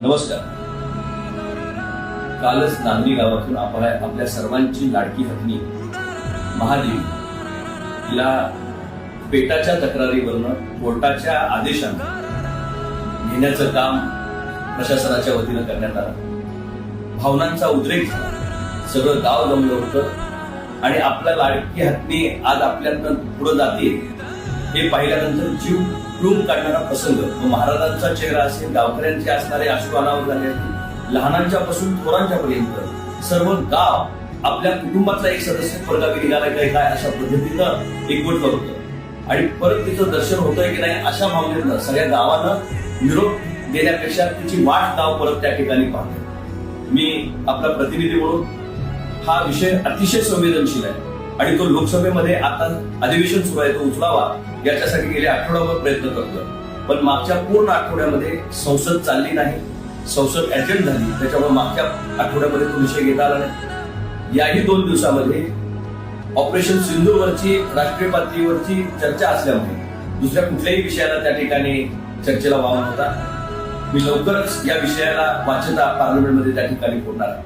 नमस्कार. कालच नांदणी गावातून आपल्या सर्वांची लाडकी हत्नी महादेवी तिला पेटाच्या तक्रारीवरनं कोर्टाच्या आदेशानं घेण्याचं काम प्रशासनाच्या वतीनं करण्यात आलं. भावनांचा उद्रेक झाला, सगळं गाव जमलं होतं आणि आपल्या लाडकी हत्नी आज आपल्यातनं पुढे जाते हे पाहिल्यानंतर जीव पिळून काढणारा प्रसंग. महाराजांचा चेहरा असेल, गावकऱ्यांचे असणारे अश्रू अनावर झाले, लहानांच्या पासून थोरांच्या पर्यंत सर्व गाव आपल्या कुटुंबातला एक सदस्य परगावी निघाला काय अशा पद्धतीनं एकवटलं होतं आणि परत तिचं दर्शन होतंय की नाही अशा भावनेनं सगळ्या गावानं निरोप देण्यापेक्षा तिची वाट गाव परत त्या ठिकाणी पाहतो. मी आपला प्रतिनिधी म्हणून हा विषय अतिशय संवेदनशील आहे आणि तो लोकसभेमध्ये आता अधिवेशन सुरू आहे तो उचलावा याच्यासाठी गेल्या आठवड्याभर प्रयत्न करतोय. पण मागच्या पूर्ण आठवड्यामध्ये संसद चालली नाही, संसद ऍडजस्ट झाली, त्याच्यामुळे मागच्या आठवड्यामध्ये तो विषय घेता आला नाही. याही 2 दिवसामध्ये ऑपरेशन सिंधूरवरची राष्ट्रीय पातळीवरची चर्चा असल्यामुळे दुसऱ्या कुठल्याही विषयाला त्या ठिकाणी चर्चेला वाव नव्हता. मी लवकरच या विषयाला वाच्यता पार्लमेंटमध्ये त्या ठिकाणी फोडणार आहे.